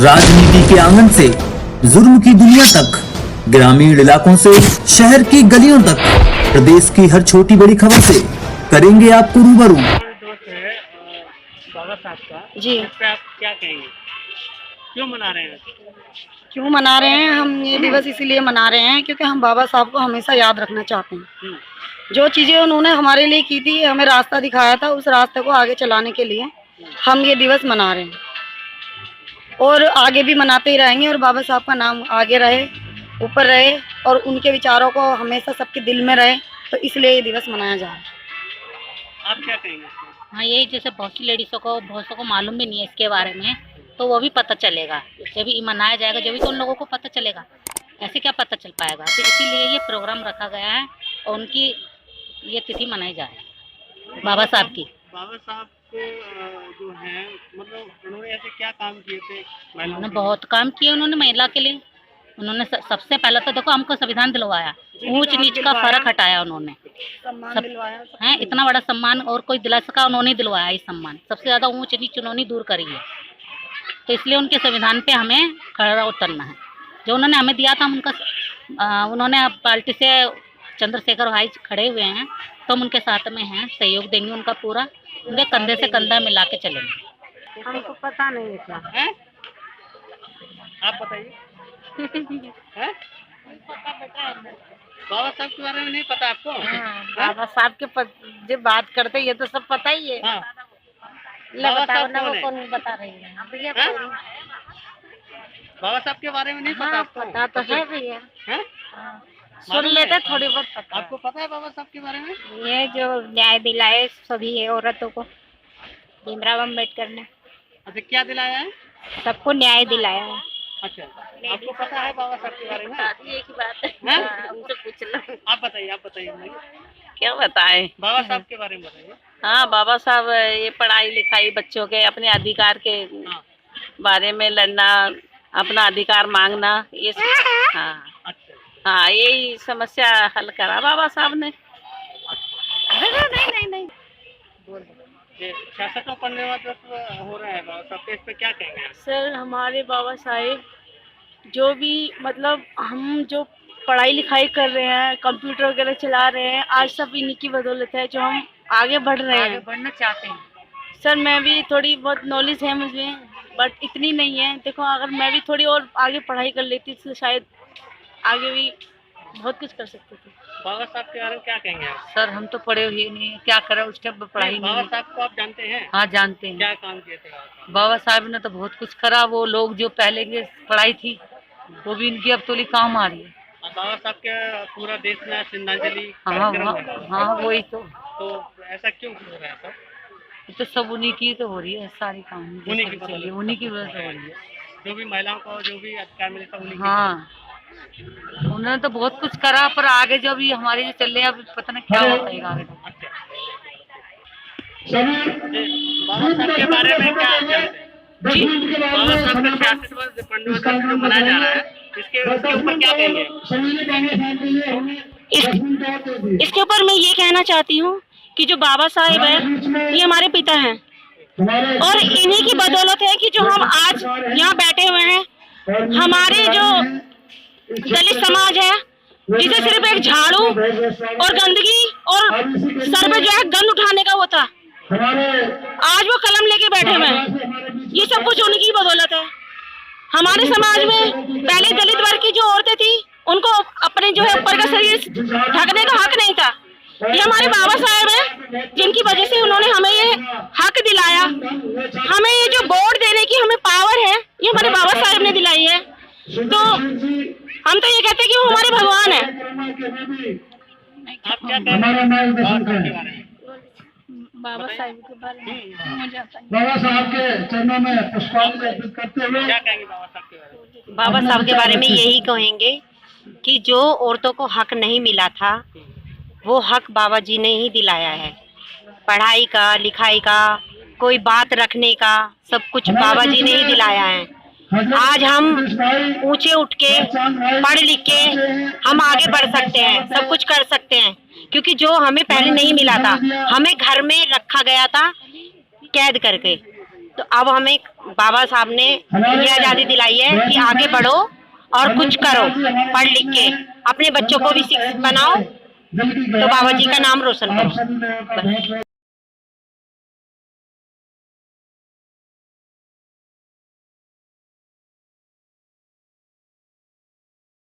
राजनीति के आंगन से जुर्म की दुनिया तक, ग्रामीण इलाकों से शहर की गलियों तक, प्रदेश की हर छोटी बड़ी खबर से करेंगे आपको रूबरू। दोस्त है बाबा साहब का जी। उस पे आप क्या कहेंगे? क्यों मना रहे हैं? क्यों मना रहे हैं? हम ये दिवस इसीलिए मना रहे हैं क्योंकि हम बाबा साहब को हमेशा याद रखना चाहते हैं। जो चीज़ें उन्होंने हमारे लिए की थी, हमें रास्ता दिखाया था, उस रास्ते को आगे चलाने के लिए हम ये दिवस मना रहे हैं और आगे भी मनाते ही रहेंगे। और बाबा साहब का नाम आगे रहे, ऊपर रहे और उनके विचारों को हमेशा सबके दिल में रहे, तो इसलिए ये दिवस मनाया जा रहा है। आप क्या कहेंगे? हाँ, यही जैसे बहुत सी लेडीज़ों को बहुत को मालूम भी नहीं है इसके बारे में, तो वो भी पता चलेगा जब भी मनाया जाएगा, जब भी तो उन लोगों को पता चलेगा। ऐसे क्या पता चल पाएगा? तो इसीलिए ये प्रोग्राम रखा गया है और उनकी ये तिथि मनाई जा रही है, बाबा साहब की। बाबा साहब को जो है मतलब उन्होंने ऐसे क्या काम किए थे? उन्होंने बहुत काम किए उन्होंने महिला के लिए। उन्होंने सबसे पहले तो देखो हमको संविधान दिलवाया, ऊंच नीच का फर्क हटाया उन्होंने। सम्मान दिलवाया है इतना बड़ा सम्मान और कोई दिला सका, उन्होंने दिलवाया ये सम्मान। सबसे ज़्यादा ऊंच नीच उन्होंने दूर करी है, तो इसलिए उनके संविधान पे हमें खड़ा उतरना है। जो उन्होंने हमें दिया था उनका उन्होंने पार्टी से चंद्रशेखर भाई खड़े हुए हैं, तो हम उनके साथ में हैं, सहयोग देंगे उनका पूरा, उनके कंधे से कंधा मिला के चलेंगे। हमको पता नहीं है क्या है, आप बताइए। हैं? बाबा साहब के बारे में नहीं पता आपको? बाबा साहब के जब बात करते ये तो सब पता ही है। हाँ। बताओ साहब ना, वो कौन है? कौन बता रही है? बाबा साहब के बारे में नहीं पता आपको? पता तो है भैया, हैं? सुन मालूम लेते है? थोड़ी बहुत पता आपको पता है बाबा साहब के बारे में? ये जो न्याय दिलाए सभी औरतों को, भीमराव अम्बेडकर ने अच्छा, क्या दिलाया है? सबको न्याय दिलाया है। अच्छा, आपको पता है बाबा साहब के बारे में? एक ही बात है, हैं? हमसे पूछ लो। आप बताइए मुझे। क्या बताएं? बाबा साहब के बारे में बताइए। हाँ, बाबा साहब ये पढ़ाई लिखाई बच्चों के अपने अधिकार के हाँ। बारे में लड़ना, अपना अधिकार मांगना, ये हाँ अच्छा, हाँ, यही समस्या हल करा बाबा साहब ने। नहीं ये 66वां पढ़ने हो रहा है बाबा साहब के, इस पे क्या कहेंगे? सर, हमारे बाबा साहेब जो भी मतलब हम जो पढ़ाई लिखाई कर रहे हैं, कंप्यूटर वगैरह चला रहे हैं, आज सब इन्हीं की बदौलत है जो हम आगे बढ़ रहे हैं, बढ़ना चाहते हैं। सर मैं भी थोड़ी बहुत नॉलेज है मुझे, बट इतनी नहीं है। देखो, अगर मैं भी थोड़ी और आगे पढ़ाई कर लेती तो शायद आगे भी बहुत कुछ कर सकती थी। बाबा साहब के बारे में क्या कहेंगे आप? सर हम तो पढ़े हुए नहीं, क्या करें, उस टाइम पे पढ़ाई बाबा नहीं। साहब को आप जानते हैं? हाँ, जानते हैं। क्या काम किए थे बाबा साहब? बाबा साहब ने तो बहुत कुछ करा। वो लोग जो पहले की पढ़ाई थी वो भी इनकी अब तो काम आ रही है। और बाबा साहब के पूरा देश में श्रद्धांजलि हाँ कार्यक्रम है। हाँ, वही तो ऐसा क्यों हो रहा है सर? ये तो सब उन्हीं की तो हो रही है, सारी काम उन्हीं की बदौलत। उन्हीं की वजह से हो रही है। जो भी महिलाओं को जो भी अधिकार मिले था उन्हीं की हाँ, उन्होंने तो बहुत कुछ करा, पर आगे जो भी हमारे जो चल रहे हैं, अब पता नहीं क्या होगा आगे। अच्छा, बाबा साहब के बारे में क्या जानते हैं? जी, बाबा साहब का 66वां पढ़ने जो मनाया जा रहा है, इसके ऊपर क्या कहेंगे? इसके ऊपर मैं ये कहना चाहती हूँ कि जो बाबा साहेब है ये हमारे पिता हैं और इन्हीं की बदौलत है कि जो हम आज यहाँ बैठे हुए हैं। हमारे जो दलित समाज है, जिसे सिर्फ एक झाड़ू और गंदगी और सर पे जो है गंद उठाने का वो था, आज वो कलम लेके बैठे हुए हैं। ये सब कुछ उन्हीं की बदौलत है। हमारे समाज में पहले दलित वर्ग की जो औरतें थी उनको अपने जो है ऊपर का शरीर ढकने का हक नहीं था। ये हमारे बाबा साहब हैं जिनकी वजह से उन्होंने हमें ये हक दिलाया। हमें ये जो वोट देने की हमें पावर है, ये हमारे बाबा साहब ने दिलाई है। तो हम तो ये कहते हैं कि वो हमारे भगवान है। आप क्या कहेंगे बाबा साहब के बारे में? बाबा साहब के चरणों में पुष्पांजलि अर्पित करते हुए क्या कहेंगे बाबा साहब के बारे में? बाबा साहब के बारे में यही कहेंगे कि जो औरतों को हक नहीं मिला था वो हक बाबा जी ने ही दिलाया है। पढ़ाई का, लिखाई का, कोई बात रखने का, सब कुछ बाबा जी ने ही दिलाया है। आज हम ऊंचे उठ के पढ़ लिख के हम आगे बढ़ सकते हैं, सब कुछ कर सकते हैं, क्योंकि जो हमें पहले नहीं मिला था, हमें घर में रखा गया था कैद करके। तो अब हमें बाबा साहब ने ये आज़ादी दिलाई है कि आगे बढ़ो और कुछ करो, पढ़ लिख के अपने बच्चों को भी शिक्षित बनाओ, तो बाबा जी का नाम रोशन करो।